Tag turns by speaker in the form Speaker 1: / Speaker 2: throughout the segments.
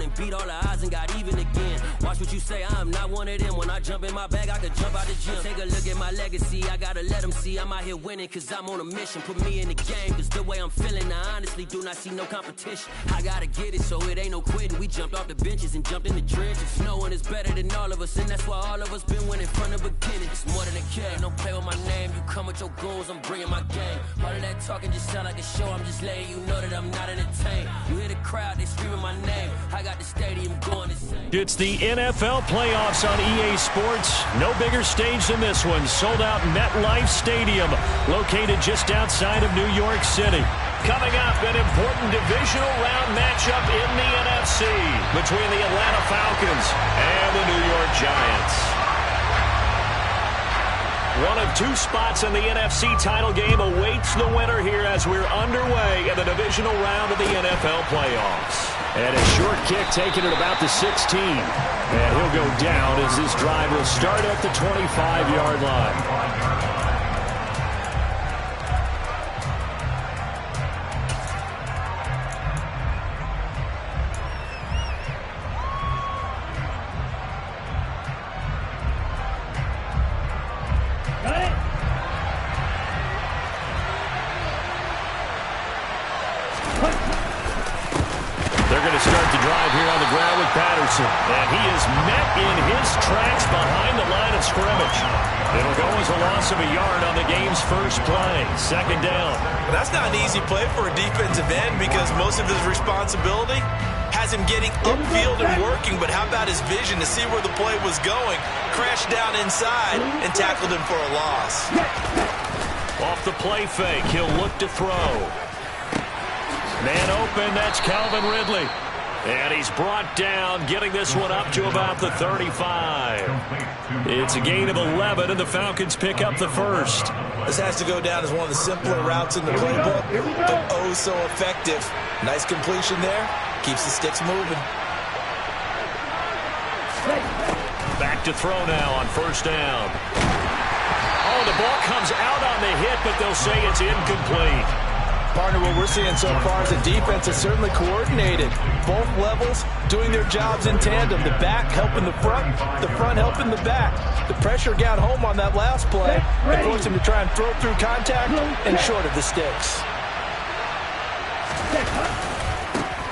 Speaker 1: and beat all the odds and got even again. Watch what you say, I'm not one of them. When I jump in my bag, I could jump out the gym. Take a look at my legacy, I gotta let them see I'm out here winning, cause I'm on a mission. Put me in the game, cause the way I'm feeling, I honestly do not see no competition. I gotta get it, so it ain't no quitting. We jumped off the benches and jumped in the trenches. No one is better than all of us, and that's why all of us been winning from the beginning. It's more than a game, don't play with my name. You come with your goons, I'm bringing my game. All of that talking just sound like a show, I'm just letting you know that I'm not entertained. You hear the crowd, they screaming my name. I got the stadium going insane.
Speaker 2: It's the NFL playoffs on EA Sports. No bigger stage than this one. Sold out MetLife Stadium, located just outside of New York City. Coming up, an important divisional round matchup in the NFC between the Atlanta Falcons and the New York Giants. One of two spots in the NFC title game awaits the winner here as we're underway in the divisional round of the NFL playoffs. And a short kick taken at about the 16. And he'll go down as this drive will start at the 25-yard line. They're going to start the drive here on the ground with Patterson. And he is met in his tracks behind the line of scrimmage. It'll go as a loss of a yard on the game's first play. Second down.
Speaker 3: Well, that's not an easy play for a defensive end because most of his responsibility has him getting upfield and working. But how about his vision to see where the play was going? Crashed down inside and tackled him for a loss.
Speaker 2: Off the play fake, he'll look to throw. Man open, that's Calvin Ridley. And he's brought down, getting this one up to about the 35. It's a gain of 11, and the Falcons pick up the first.
Speaker 3: This has to go down as one of the simpler routes in the playbook, but oh so effective. Nice completion there. Keeps the sticks moving.
Speaker 2: Back to throw now on first down. Oh, the ball comes out on the hit, but they'll say it's incomplete.
Speaker 3: Partner, what we're seeing so far is the defense is certainly coordinated. Both levels doing their jobs in tandem. The back helping the front helping the back. The pressure got home on that last play and forced him to try and throw through contact and short of the sticks.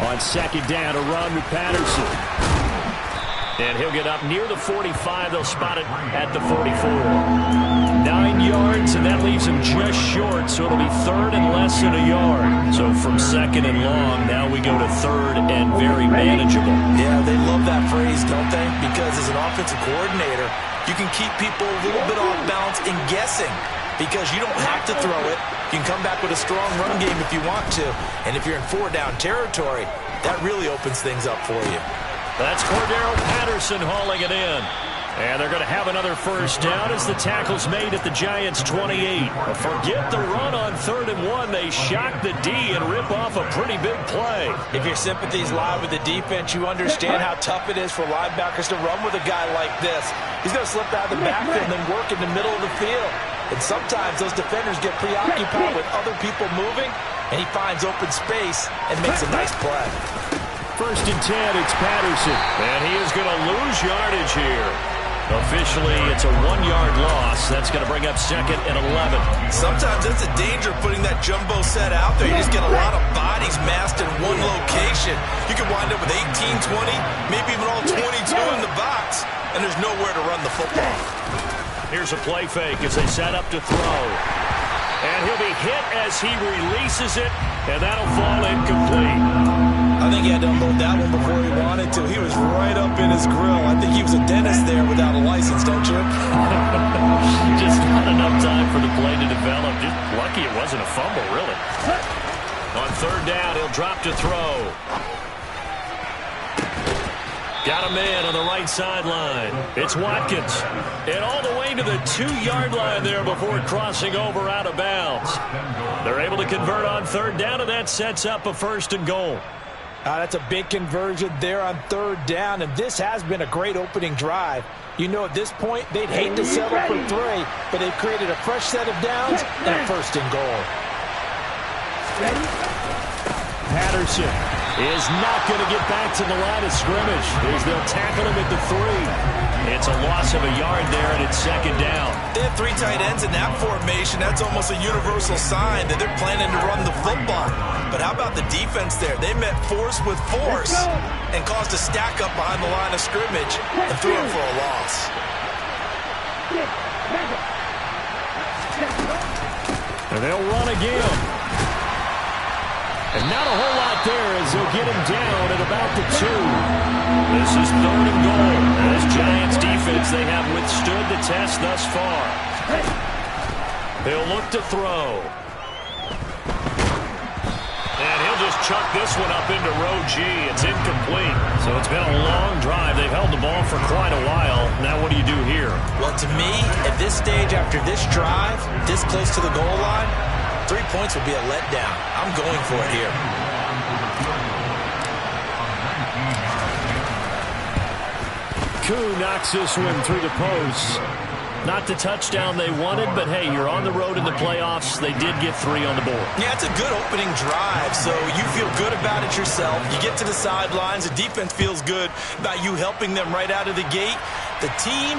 Speaker 2: On second down, a run with Patterson. And he'll get up near the 45. They'll spot it at the 44. 9 yards, and that leaves him just short, so it'll be third and less than a yard. So from second and long, now we go to third and very manageable.
Speaker 3: Yeah, they love that phrase, don't they? Because as an offensive coordinator, you can keep people a little bit off balance and guessing because you don't have to throw it. You can come back with a strong run game if you want to. And if you're in four-down territory, that really opens things up for you.
Speaker 2: That's Cordero Patterson hauling it in. And they're going to have another first down as the tackle's made at the Giants' 28. Forget the run on 3rd and 1. They shock the D and rip off a pretty big play.
Speaker 3: If your sympathies lie with the defense, you understand how tough it is for linebackers to run with a guy like this. He's going to slip out of the backfield and then work in the middle of the field. And sometimes those defenders get preoccupied with other people moving, and he finds open space and makes a nice play.
Speaker 2: 1st and 10, it's Patterson. And he is going to lose yardage here. Officially, it's a 1-yard loss. That's going to bring up 2nd and 11.
Speaker 3: Sometimes that's a danger of putting that jumbo set out there. You just get a lot of bodies massed in one location. You could wind up with 18, 20, maybe even all 22 in the box, and there's nowhere to run the football.
Speaker 2: Here's a play fake as they set up to throw. And he'll be hit as he releases it, and that'll fall incomplete.
Speaker 3: I think he had to unload that one before he wanted to. He was right up in his grill. I think he was a dentist there without a license, don't you?
Speaker 2: Just not enough time for the play to develop. Just lucky it wasn't a fumble, really. On 3rd down, he'll drop to throw. Got a man on the right sideline. It's Watkins. And all the way to the 2-yard line there before crossing over out of bounds. They're able to convert on 3rd down, and that sets up a 1st and goal.
Speaker 3: That's a big conversion there on 3rd down, and this has been a great opening drive. You know, at this point, they'd hate to settle for 3, but they've created a fresh set of downs and a 1st and goal.
Speaker 2: Patterson is not going to get back to the line of scrimmage as they'll tackle him at the 3. It's a loss of a yard there, and it's second down.
Speaker 3: They have 3 tight ends in that formation. That's almost a universal sign that they're planning to run the football. But how about the defense there? They met force with force and caused a stack up behind the line of scrimmage and threw him for a loss.
Speaker 2: And they'll run again. And not a whole lot there as they'll get him down at about the 2. This is 3rd and goal. This Giants defense, they have withstood the test thus far. He'll look to throw. And he'll just chuck this one up into row G. It's incomplete. So it's been a long drive. They've held the ball for quite a while. Now what do you do here? Well, to me, at this stage after this drive, this close to the goal line, 3 points would be a letdown. I'm going for it here. Koo knocks this one through the post. Not the touchdown they wanted, but hey, you're on the road in the playoffs. They did get 3 on the board. Yeah, it's a good opening drive, so you feel good about it yourself. You get to the sidelines. The defense feels good about you helping them right out of the gate. The team,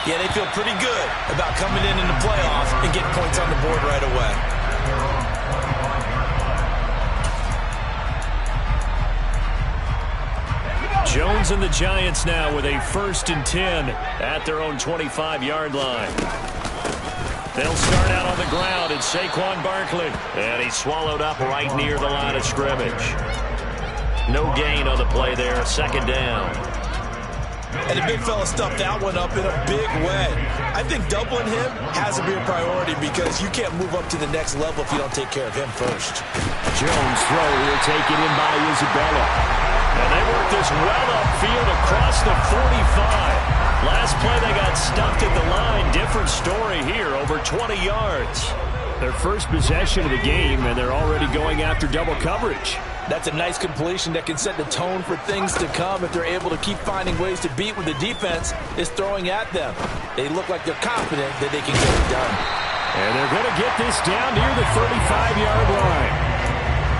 Speaker 2: yeah, they feel pretty good about coming in the playoffs and getting points on the board right away. Jones and the Giants now with a 1st and 10 at their own 25-yard line. They'll start out on the ground. It's Saquon Barkley. And he's swallowed up right near the line of scrimmage. No gain on the play there. 2nd down. And the big fella stuffed that one up in a big way. I think doubling him has to be a priority because you can't move up to the next level if you don't take care of him first. Jones throw here taken in by Isabella. And they work this well upfield across the 45. Last play they got stuffed at the line. Different story here, over 20 yards. Their first possession of the game, and they're already going after double coverage. That's a nice completion that can set the tone for things to come if they're able to keep finding ways to beat when the defense is throwing at them. They look like they're confident that they can get it done. And they're going to get this down near the 35-yard line.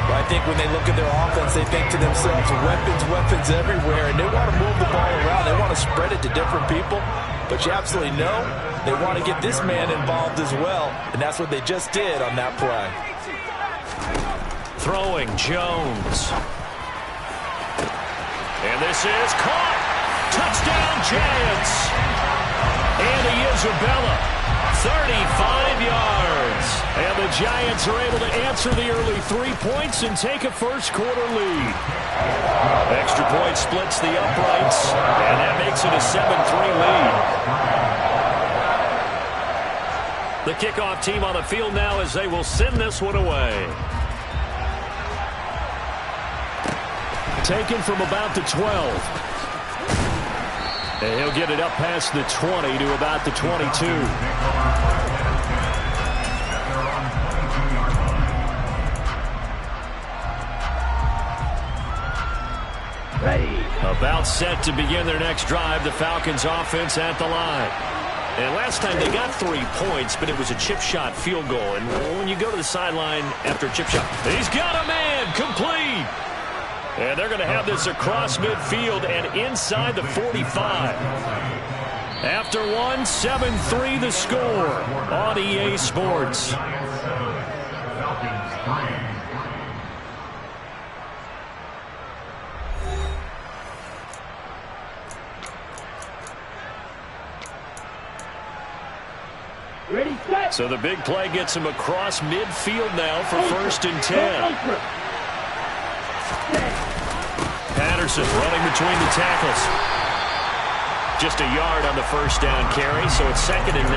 Speaker 2: I think when they look at their offense, they think to themselves, weapons everywhere, and they want to move the ball around. They want to spread it to different people, but you absolutely know they want to get this man involved as well, and that's what they just did on that play. Throwing Jones. And this is caught. Touchdown Giants. Andy Isabella. 35 yards. And the Giants are able to answer the early 3 points and take a first-quarter lead. Extra point splits the uprights, and that makes it a 7-3 lead. The kickoff team on the field now as they will send this one away. Taken from about the 12. And he'll get it up past the 20 to about the 22. Ready. About set to begin their next drive. The Falcons offense at the line. And last time they got 3 points, but it was a chip shot field goal. And when you go to the sideline after a chip shot, he's got a man complete. And they're going to have this across midfield and inside the 45. After one, 7-3 the score on EA Sports.
Speaker 4: Ready, set.
Speaker 2: So the big play gets him across midfield now for 1st and 10. Patterson running between the tackles. Just a yard on the first down carry, so it's 2nd and 9.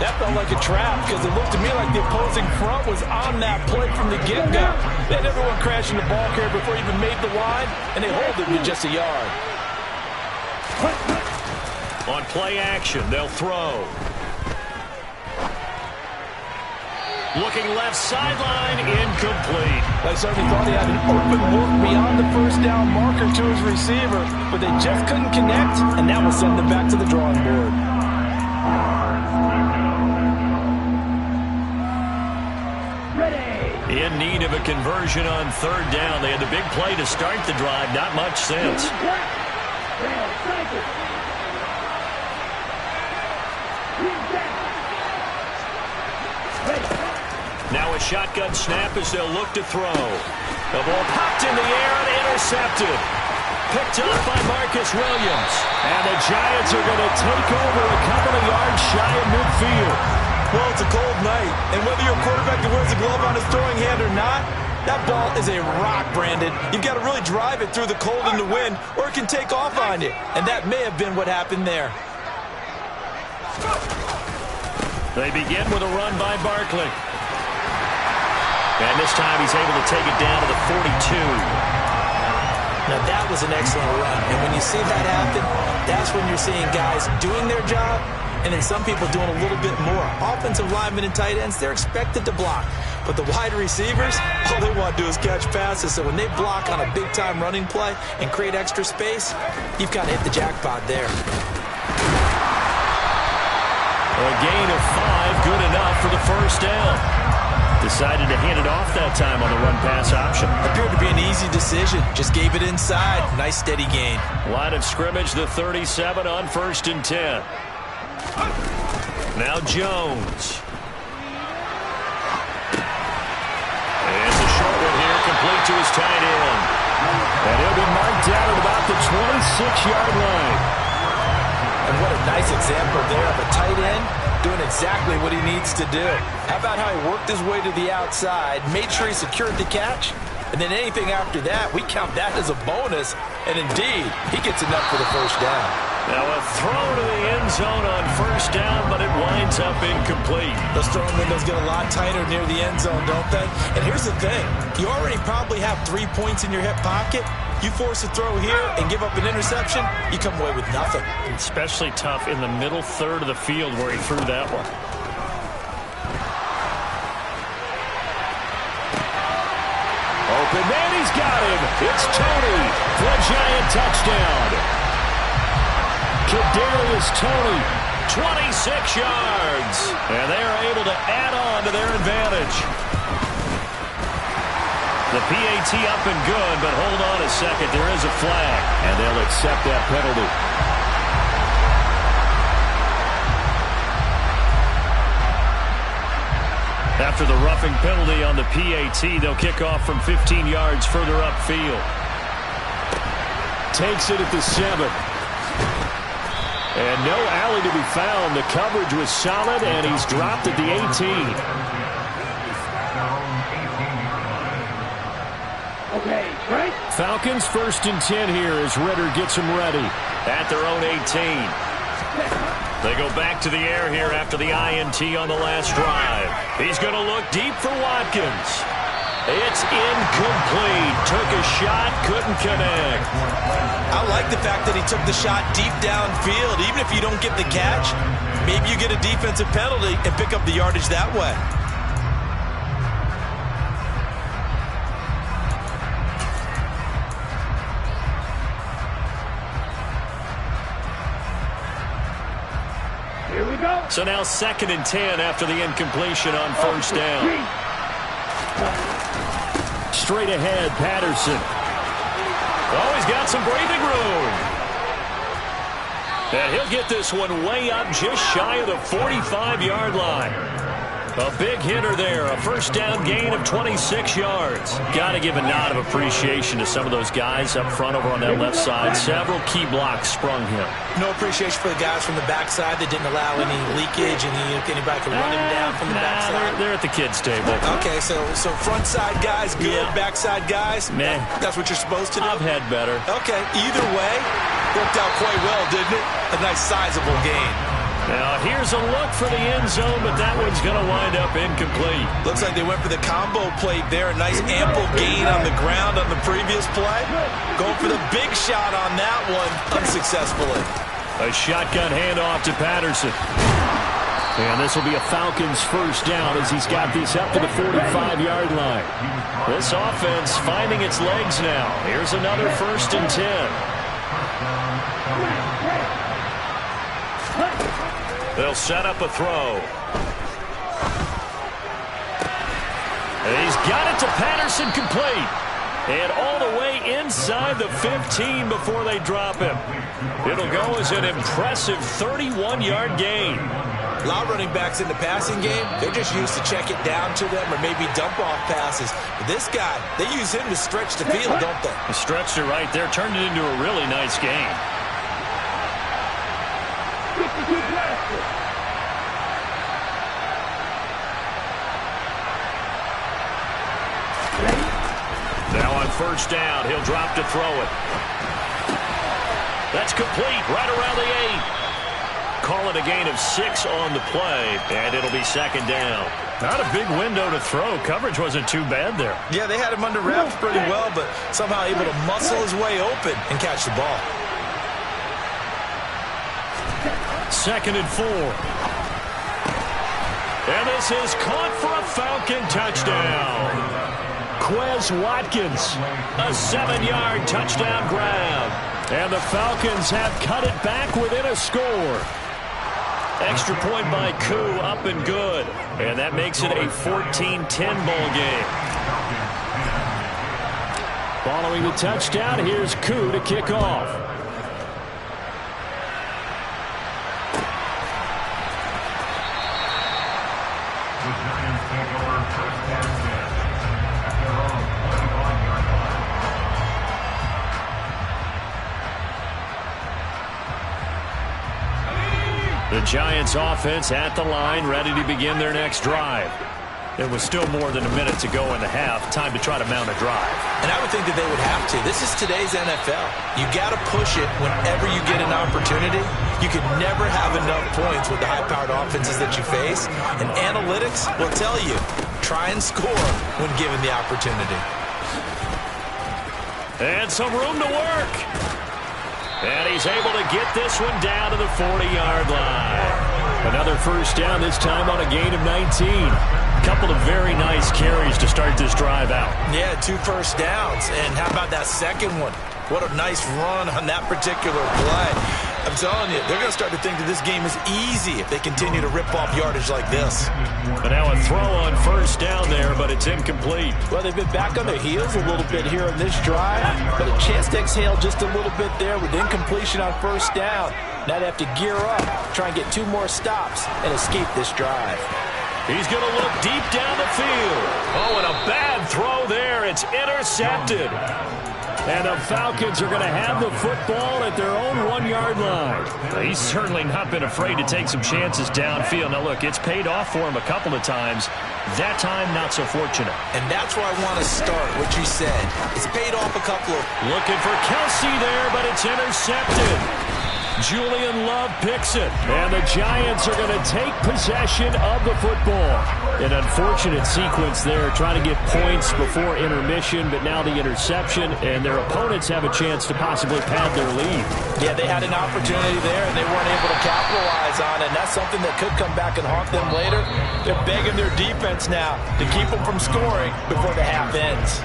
Speaker 2: That felt like a trap because it looked to me like the opposing front was on that play from the get-go. They had everyone crashing the ball carrier before he even made the line, and they hold it with just a yard. On play action, they'll throw. Looking left sideline, incomplete. They certainly thought he had an open look beyond the first down marker to his receiver, but they just couldn't connect, and that will send them back to the drawing board.
Speaker 4: Ready.
Speaker 2: In need of a conversion on third down. They had the big play to start the drive. Not much since. Now a shotgun snap as they'll look to throw. The ball popped in the air and intercepted. Picked up by Marcus Williams. And the Giants are going to take over a couple of yards shy of midfield.
Speaker 3: Well, it's a cold night, and whether you're a quarterback that wears a glove on his throwing hand or not, that ball is a rock, Brandon. You've got to really drive it through the cold and the wind, or it can take off on you. And that may have been what happened there.
Speaker 2: They begin with a run by Barkley. And this time he's able to take it down to the 42.
Speaker 3: Now that was an excellent run, and when you see that happen, that's when you're seeing guys doing their job, and then some people doing a little bit more. Offensive linemen and tight ends, they're expected to block. But the wide receivers, all they want to do is catch passes. So when they block on a big-time running play and create extra space, you've kind of hit the jackpot there.
Speaker 2: A gain of 5, good enough for the first down. Decided to hand it off that time on the run-pass option.
Speaker 3: Appeared to be an easy decision. Just gave it inside. Nice steady gain.
Speaker 2: Line of scrimmage, the 37 on 1st and 10. Now Jones. And the short one here, complete to his tight end. And he'll be marked down at about the 26-yard line.
Speaker 3: And what a nice example there of a tight end doing exactly what he needs to do. How about how he worked his way to the outside, made sure he secured the catch, and then anything after that, we count that as a bonus. And indeed, he gets enough for the first down.
Speaker 2: Now a throw to the end zone on first down, but it winds up incomplete.
Speaker 3: Those throwing windows get a lot tighter near the end zone, don't they? And here's the thing. You already probably have 3 points in your hip pocket. You force a throw here and give up an interception, you come away with nothing.
Speaker 2: Especially tough in the middle third of the field where he threw that one. Open man, he's got him. It's Tony for a Giant touchdown. Kadarius Toney, 26 yards. And they are able to add on to their advantage. The PAT up and good, but hold on a second. There is a flag, and they'll accept that penalty. After the roughing penalty on the PAT, they'll kick off from 15 yards further upfield. Takes it at the 7. And no alley to be found. The coverage was solid, and he's dropped at the 18.
Speaker 4: Okay, right?
Speaker 2: Falcons 1st and 10 here as Ritter gets them ready at their own 18. They go back to the air here after the INT on the last drive. He's going to look deep for Watkins. It's incomplete. Took a shot, couldn't connect.
Speaker 3: I like the fact that he took the shot deep downfield. Even if you don't get the catch, maybe you get a defensive penalty and pick up the yardage that way.
Speaker 4: Here we go.
Speaker 2: So now 2nd and 10 after the incompletion on first down. Straight ahead, Patterson. Oh, he's got some breathing room. And he'll get this one way up just shy of the 45-yard line. A big hitter there, a first down gain of 26 yards. Got to give a nod of appreciation to some of those guys up front over on that left side. Several key blocks sprung him.
Speaker 3: No appreciation for the guys from the backside that didn't allow any leakage and anybody could run him down from the backside.
Speaker 2: They're at the kids' table.
Speaker 3: Okay, so front side guys good, backside guys,
Speaker 2: meh.
Speaker 3: That's what you're supposed to do?
Speaker 2: I've had better.
Speaker 3: Okay, either way, worked out quite well, didn't it? A nice sizable gain.
Speaker 2: Now, here's a look for the end zone, but that one's going to wind up incomplete.
Speaker 3: Looks like they went for the combo plate there. A nice ample gain on the ground on the previous play. Going for the big shot on that one unsuccessfully.
Speaker 2: A shotgun handoff to Patterson. And this will be a Falcons first down as he's got this up to the 45-yard line. This offense finding its legs now. Here's another 1st and 10. They'll set up a throw. He's got it to Patterson, complete. And all the way inside the 15 before they drop him. It'll go as an impressive 31-yard gain.
Speaker 3: A lot of running backs in the passing game, they're just used to check it down to them or maybe dump off passes. But this guy, they use him to stretch the field, don't they?
Speaker 2: He stretched it right there, turned it into a really nice game. Now on first down, he'll drop to throw it. That's complete, right around the 8. Call it a gain of 6 on the play, and it'll be second down. Not a big window to throw. Coverage wasn't too bad there.
Speaker 3: Yeah, they had him under wraps pretty well, but somehow able to muscle his way open and catch the ball.
Speaker 2: Second and 4. And this is caught for a Falcon touchdown. Quez Watkins, a 7-yard touchdown grab. And the Falcons have cut it back within a score. Extra point by Koo, up and good. And that makes it a 14-10 ball game. Following the touchdown, here's Koo to kick off. The Giants offense at the line, ready to begin their next drive. There was still more than a minute to go in the half. Time to try to mount a drive.
Speaker 3: And I would think that they would have to. This is today's NFL. You got to push it whenever you get an opportunity. You can never have enough points with the high-powered offenses that you face. And analytics will tell you, try and score when given the opportunity.
Speaker 2: And some room to work. And he's able to get this one down to the 40-yard line. Another first down, this time on a gain of 19. A couple of very nice carries to start this drive out.
Speaker 3: Yeah, 2 first downs. And how about that second one? What a nice run on that particular play. I'm telling you, they're going to start to think that this game is easy if they continue to rip off yardage like this.
Speaker 2: But now a throw on first down there, but it's incomplete.
Speaker 3: Well, they've been back on their heels a little bit here on this drive, but a chance to exhale just a little bit there with incompletion on first down. Now they have to gear up, try and get 2 more stops, and escape this drive.
Speaker 2: He's going to look deep down the field. Oh, and a bad throw there. It's intercepted. And the Falcons are going to have the football at their own 1-yard line. He's certainly not been afraid to take some chances downfield. Now, look, it's paid off for him a couple of times. That time, not so fortunate.
Speaker 3: And that's where I want to start, what you said. It's paid off a couple of...
Speaker 2: Looking for Kelsey there, but it's intercepted. Julian Love picks it. And the Giants are going to take possession of the football. An unfortunate sequence there, trying to get points before intermission, but now the interception, and their opponents have a chance to possibly pad their lead.
Speaker 3: Yeah, they had an opportunity there, and they weren't able to capitalize on it, and that's something that could come back and haunt them later. They're begging their defense now to keep them from scoring before the half ends.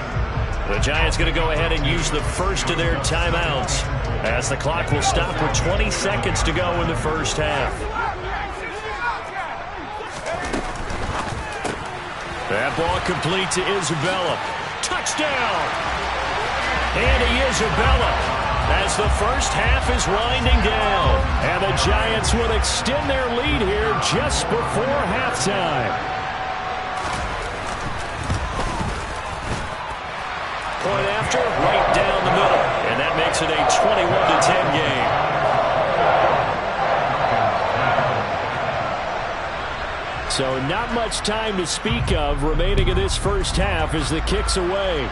Speaker 2: The Giants going to go ahead and use the first of their timeouts, as the clock will stop with 20 seconds to go in the first half. That ball complete to Isabella. Touchdown! Andy Isabella, as the first half is winding down. And the Giants will extend their lead here just before halftime. Point after, right down the middle. And that makes it a 21-10 game. So not much time to speak of remaining in this first half as the kick's away.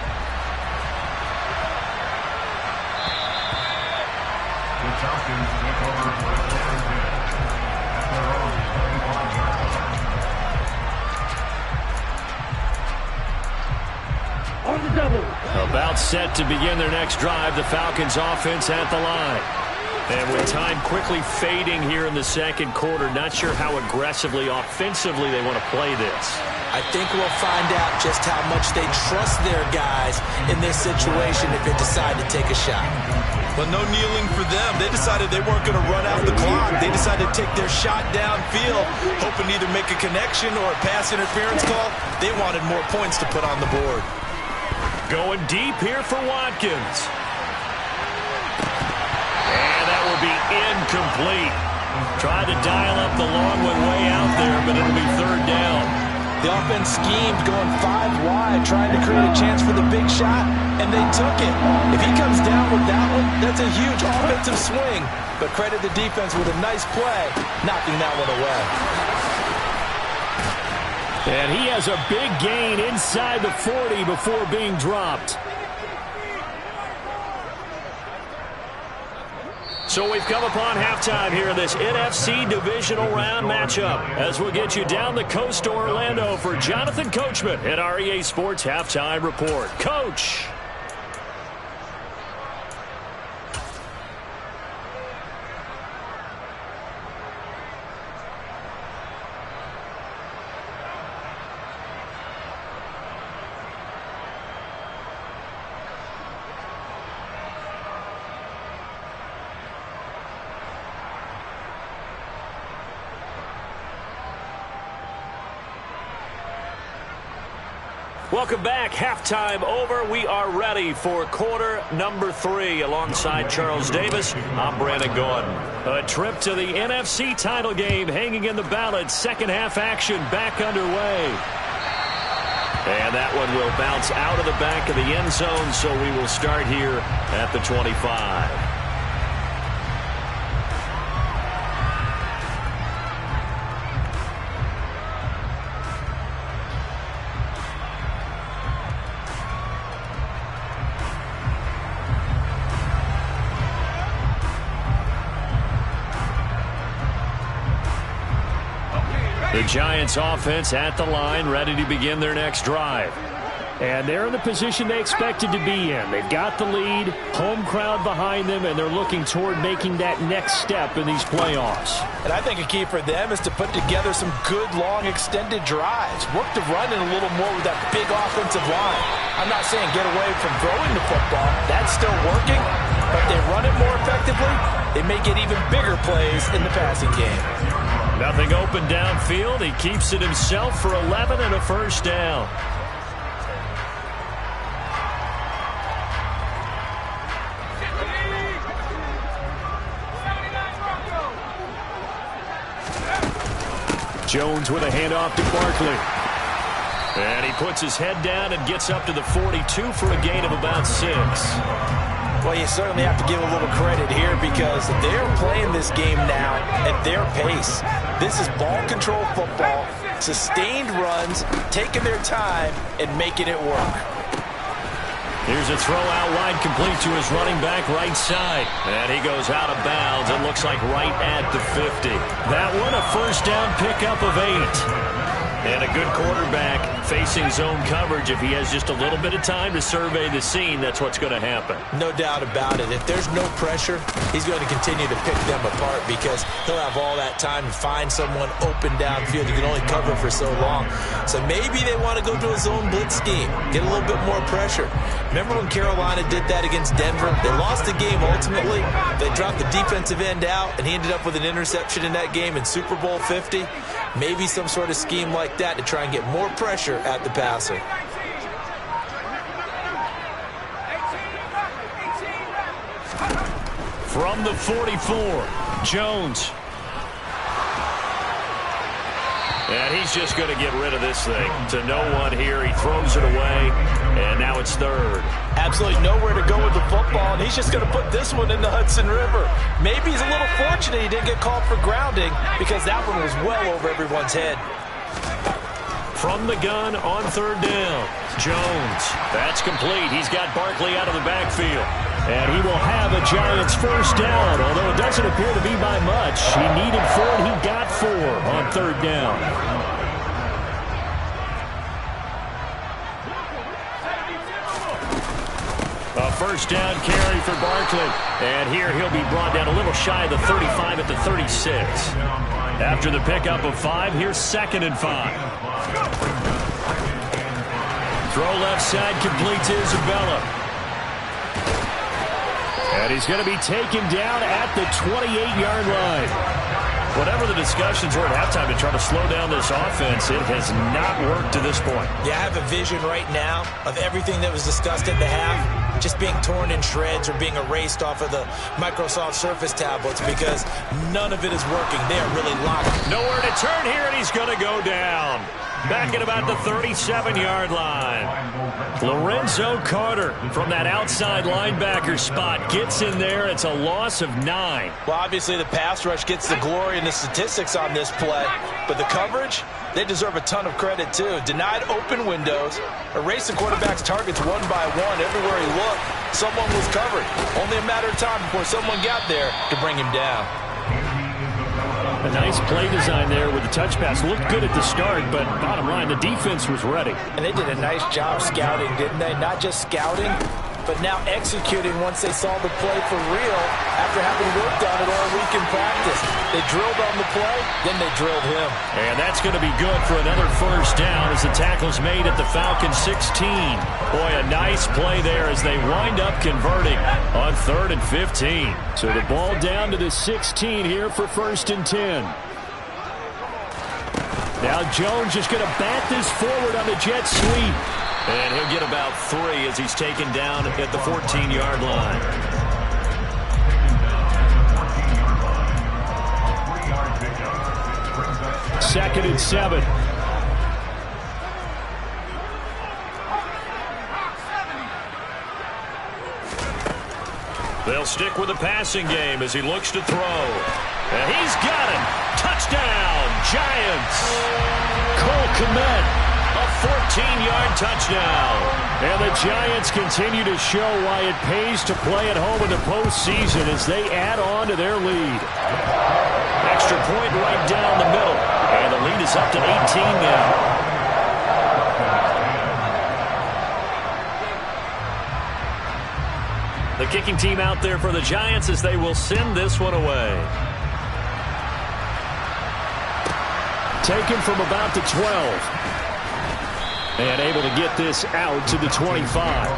Speaker 2: About set to begin their next drive, the Falcons offense at the line. And with time quickly fading here in the second quarter, not sure how aggressively, offensively they want to play this.
Speaker 3: I think we'll find out just how much they trust their guys in this situation if they decide to take a shot. Well, no kneeling for them. They decided they weren't going to run out the clock. They decided to take their shot downfield, hoping to either make a connection or a pass interference call. They wanted more points to put on the board.
Speaker 2: Going deep here for Watkins. And that will be incomplete. Tried to dial up the long one way out there, but it'll be third down.
Speaker 3: The offense schemed, going 5 wide, trying to create a chance for the big shot, and they took it. If he comes down with that one, that's a huge offensive swing. But credit the defense with a nice play, knocking that one away.
Speaker 2: And he has a big gain inside the 40 before being dropped. So we've come upon halftime here in this NFC divisional round matchup as we'll get you down the coast to Orlando for Jonathan Coachman at our EA Sports Halftime Report. Coach. Welcome back. Halftime over. We are ready for quarter number 3. Alongside Charles Davis, I'm Brandon Gordon. A trip to the NFC title game hanging in the balance. Second half action back underway. And that one will bounce out of the back of the end zone, so we will start here at the 25. The Giants offense at the line, ready to begin their next drive. And they're in the position they expected to be in. They've got the lead, home crowd behind them, and they're looking toward making that next step in these playoffs.
Speaker 3: And I think a key for them is to put together some good, long, extended drives. Work the run in a little more with that big offensive line. I'm not saying get away from throwing the football. That's still working. But they run it more effectively, they may get even bigger plays in the passing game.
Speaker 2: Nothing open downfield. He keeps it himself for 11 and a first down. Jones with a handoff to Barkley. And he puts his head down and gets up to the 42 for a gain of about 6.
Speaker 3: Well, you certainly have to give a little credit here because they're playing this game now at their pace. This is ball control football, sustained runs, taking their time, and making it work.
Speaker 2: Here's a throw out wide, complete to his running back right side. And he goes out of bounds. It looks like right at the 50. That one a first down pickup of 8. And a good quarterback facing zone coverage. If he has just a little bit of time to survey the scene, that's what's going to happen.
Speaker 3: No doubt about it. If there's no pressure, he's going to continue to pick them apart because he'll have all that time to find someone open downfield. You can only cover for so long. So maybe they want to go to a zone blitz scheme, get a little bit more pressure. Remember when Carolina did that against Denver? They lost the game ultimately. They dropped the defensive end out, and he ended up with an interception in that game in Super Bowl 50. Maybe some sort of scheme like that to try and get more pressure at the passer.
Speaker 2: From the 44, Jones. And he's just going to get rid of this thing to no one here. He throws it away, and now it's third.
Speaker 3: Absolutely nowhere to go with the football, and he's just going to put this one in the Hudson River. Maybe he's a little fortunate he didn't get called for grounding because that one was well over everyone's head.
Speaker 2: From the gun on third down, Jones. That's complete. He's got Barkley out of the backfield. And he will have a Giants first down, although it doesn't appear to be by much. He needed 4, and he got 4 on third down. A first down carry for Barkley. And here he'll be brought down a little shy of the 35 at the 36. After the pickup of 5, here's 2nd and 5. Throw left side, complete to Isabella. And he's going to be taken down at the 28-yard line. Whatever the discussions were at halftime to try to slow down this offense, it has not worked to this point.
Speaker 3: Yeah, I have a vision right now of everything that was discussed at the half just being torn in shreds or being erased off of the Microsoft Surface tablets because none of it is working. They are really locked.
Speaker 2: Nowhere to turn here, and he's going to go down. Back at about the 37-yard line. Lorenzo Carter from that outside linebacker spot gets in there. It's a loss of 9.
Speaker 3: Well, obviously the pass rush gets the glory and the statistics on this play, but the coverage, they deserve a ton of credit too. Denied open windows, erased the quarterback's targets one by one. Everywhere he looked, someone was covered. Only a matter of time before someone got there to bring him down.
Speaker 2: A nice play design there with the touch pass. Looked good at the start, but bottom line, the defense was ready.
Speaker 3: And they did a nice job scouting, didn't they? Not just scouting, but now executing once they saw the play for real after having worked on it all week in practice. They drilled on the play, then they drilled him.
Speaker 2: And that's going to be good for another first down as the tackle's made at the Falcons 16. Boy, a nice play there as they wind up converting on 3rd and 15. So the ball down to the 16 here for 1st and 10. Now Jones is going to bat this forward on the jet sweep. And he'll get about 3 as he's taken down at the 14-yard line. Second and 7. They'll stick with the passing game as he looks to throw. And he's got him. Touchdown, Giants. Cole Kmet, a 14-yard touchdown. And the Giants continue to show why it pays to play at home in the postseason as they add on to their lead. Extra point right down the middle. And the lead is up to 18 now. The kicking team out there for the Giants as they will send this one away. Taken from about the 12. And able to get this out to the 25.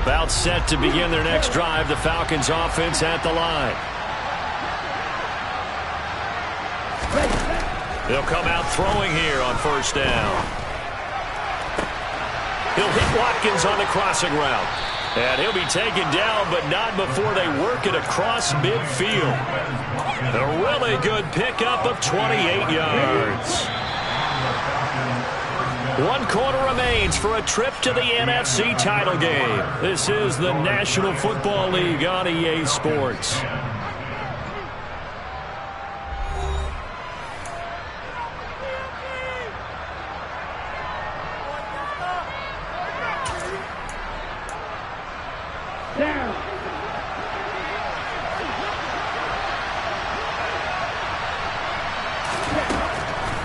Speaker 2: About set to begin their next drive. The Falcons offense at the line. They'll come out throwing here on 1st down. He'll hit Watkins on the crossing route. And he'll be taken down, but not before they work it across midfield. A really good pickup of 28 yards. 1 quarter remains for a trip to the NFC title game. This is the National Football League on EA Sports.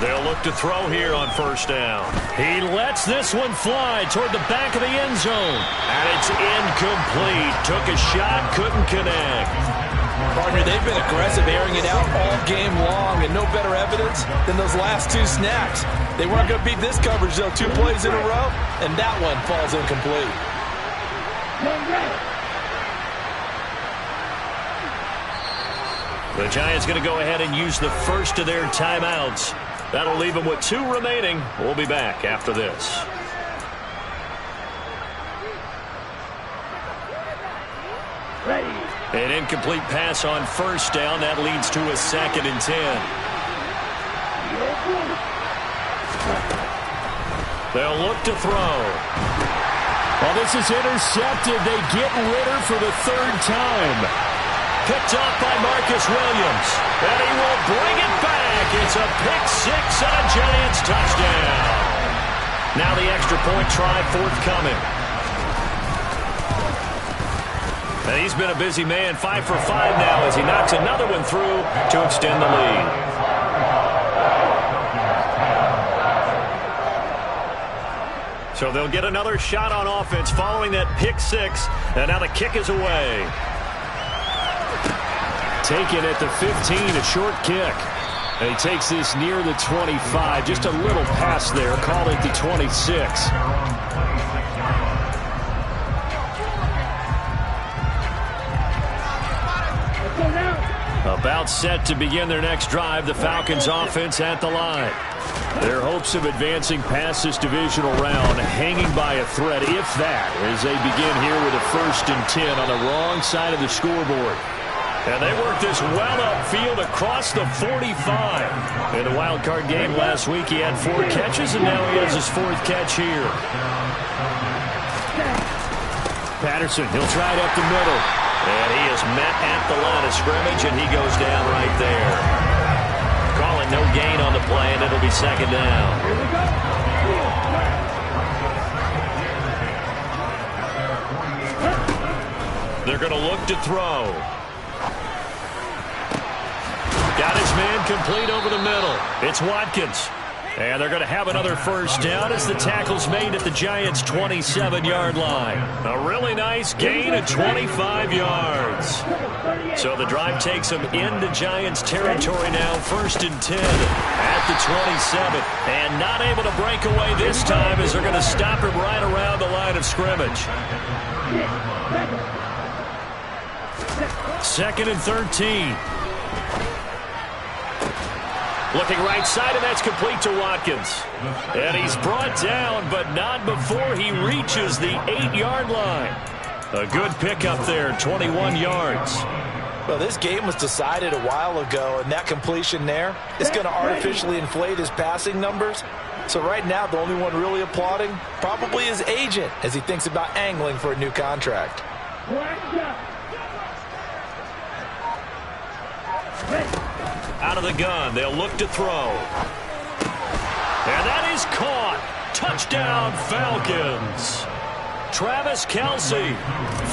Speaker 2: They'll look to throw here on 1st down. He lets this one fly toward the back of the end zone. And it's incomplete. Took a shot, couldn't connect.
Speaker 3: Partner, they've been aggressive, airing it out all game long, and no better evidence than those last 2 snaps. They weren't going to beat this coverage, though. 2 plays in a row, and that one falls incomplete.
Speaker 2: The Giants going to go ahead and use the first of their timeouts. That'll leave them with 2 remaining. We'll be back after this.
Speaker 4: Ready.
Speaker 2: An incomplete pass on 1st down. That leads to a 2nd and 10. They'll look to throw. Well, this is intercepted. They get Ritter for the 3rd time. Picked off by Marcus Williams. And he will bring it back. It's a pick-6 and a Giants touchdown. Now the extra point try forthcoming. And he's been a busy man, 5 for 5 now as he knocks another one through to extend the lead. So they'll get another shot on offense following that pick-6. And now the kick is away. Taken at the 15, a short kick. And he takes this near the 25. Just a little pass there. Call it the 26. About set to begin their next drive. The Falcons offense at the line. Their hopes of advancing past this divisional round hanging by a thread, if that, as they begin here with a 1st and 10 on the wrong side of the scoreboard. And they work this well upfield across the 45. In the wild card game last week, he had 4 catches, and now he has his 4th catch here. Patterson, he'll try it up the middle. And he is met at the line of scrimmage, and he goes down right there. Calling no gain on the play, and it'll be 2nd down. They're going to look to throw. Got his man complete over the middle. It's Watkins. And they're going to have another 1st down as the tackle's made at the Giants' 27-yard line. A really nice gain of 25 yards. So the drive takes them into Giants territory now. 1st and 10 at the 27. And not able to break away this time as they're going to stop him right around the line of scrimmage. 2nd and 13. Looking right side, and that's complete to Watkins. And he's brought down, but not before he reaches the 8-yard line. A good pickup there, 21 yards.
Speaker 3: Well, this game was decided a while ago, and that completion there is going to artificially inflate his passing numbers. So right now, the only one really applauding probably his agent as he thinks about angling for a new contract.
Speaker 2: Out of the gun, they'll look to throw. And that is caught. Touchdown, Falcons. Travis Kelce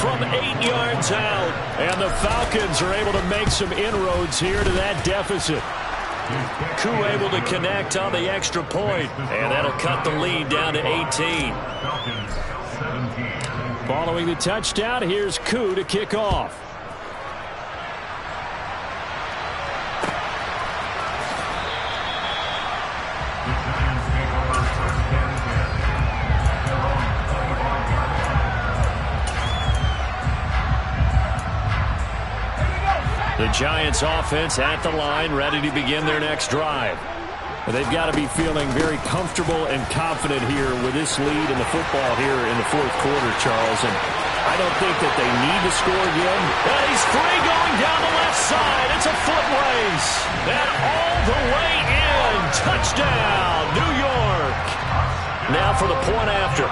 Speaker 2: from 8 yards out. And the Falcons are able to make some inroads here to that deficit. Koo able to connect on the extra point. And that'll cut the lead down to 18. Following the touchdown, here's Koo to kick off. The Giants offense at the line, ready to begin their next drive. They've got to be feeling very comfortable and confident here with this lead in the football here in the 4th quarter, Charles. And I don't think that they need to score again. And he's free going down the left side. It's a foot race. And all the way in. Touchdown, New York. Now for the point after.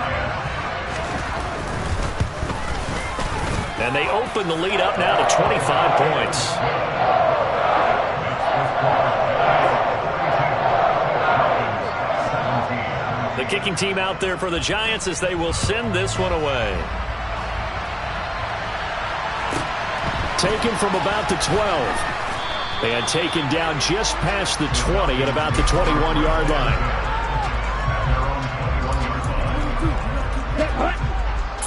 Speaker 2: And they open the lead up now to 25 points. The kicking team out there for the Giants as they will send this one away. Taken from about the 12. And taken down just past the 20 at about the 21-yard line.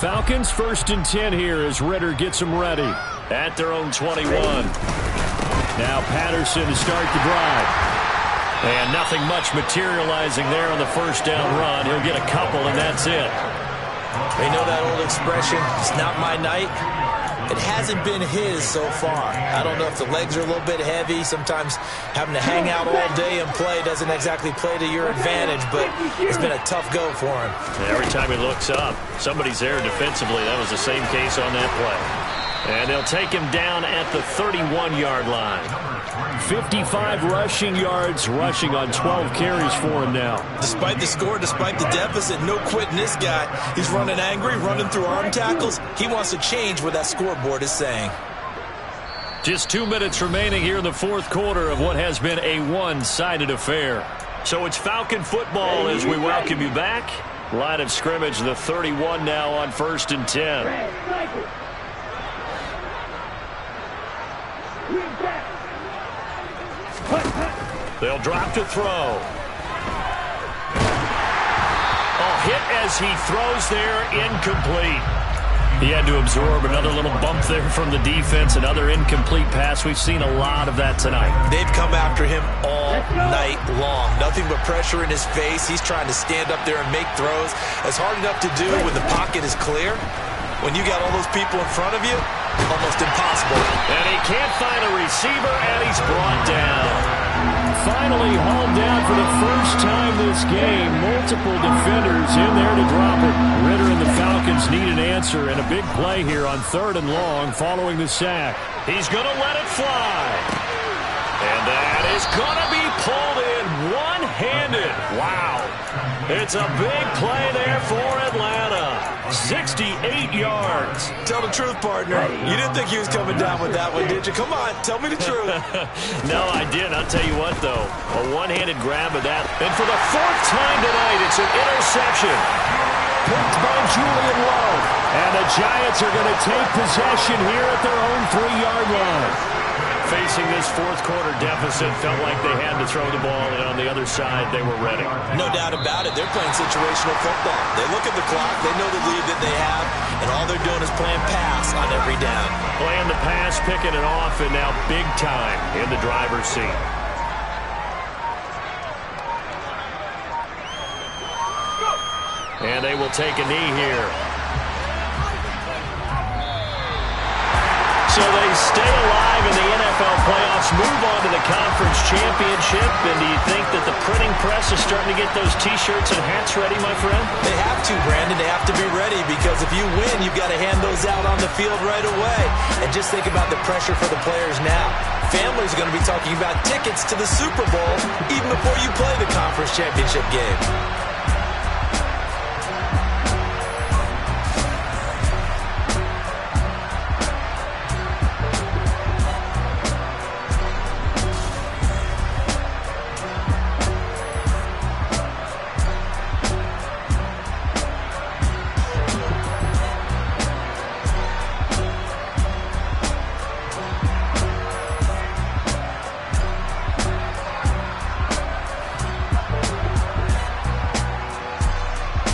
Speaker 2: Falcons 1st and 10 here as Ritter gets them ready at their own 21. Now Patterson to start the drive. And nothing much materializing there on the 1st down run. He'll get a couple, and that's it.
Speaker 3: They know that old expression, it's not my night. It hasn't been his so far. I don't know if the legs are a little bit heavy. Sometimes having to hang out all day and play doesn't exactly play to your advantage, but it's been a tough go for him.
Speaker 2: Every time he looks up, somebody's there defensively. That was the same case on that play. And they'll take him down at the 31-yard line. 55 rushing yards, rushing on 12 carries for him now.
Speaker 3: Despite the score, despite the deficit, no quitting this guy. He's running angry, running through arm tackles. He wants to change what that scoreboard is saying.
Speaker 2: Just 2 minutes remaining here in the 4th quarter of what has been a one-sided affair. So it's Falcon football as we welcome you back. Line of scrimmage, the 31 now on 1st and 10. They'll drop to throw. A hit as he throws there, incomplete. He had to absorb another little bump there from the defense, another incomplete pass. We've seen a lot of that tonight.
Speaker 3: They've come after him all night long. Nothing but pressure in his face. He's trying to stand up there and make throws. It's hard enough to do when the pocket is clear. When you got all those people in front of you, almost impossible.
Speaker 2: And he can't find a receiver, and he's brought down. Finally hauled down for the first time this game. Multiple defenders in there to drop it. Ritter and the Falcons need an answer, and a big play here on 3rd and long following the sack. He's going to let it fly. And that is going to be pulled in one-handed. Wow. It's a big play there for Atlanta. 68 yards.
Speaker 3: Tell the truth, partner. You didn't think he was coming down with that one, did you? Come on, tell me the truth.
Speaker 2: No, I didn't. I'll tell you what, though. A one-handed grab of that. And for the 4th time tonight, it's an interception. Picked by Julian Lowe. And the Giants are going to take possession here at their own 3-yard line. Facing this 4th quarter deficit, felt like they had to throw the ball, and on the other side, they were ready.
Speaker 3: No doubt about it. They're playing situational football. They look at the clock, they know the lead that they have, and all they're doing is playing pass on every down.
Speaker 2: Playing the pass, picking it off, and now big time in the driver's seat. And they will take a knee here. So they stay alive in the NFL playoffs, move on to the conference championship. And do you think that the printing press is starting to get those T-shirts and hats ready, my friend?
Speaker 3: They have to, Brandon. They have to be ready because if you win, you've got to hand those out on the field right away. And just think about the pressure for the players now. Families are going to be talking about tickets to the Super Bowl even before you play the conference championship game.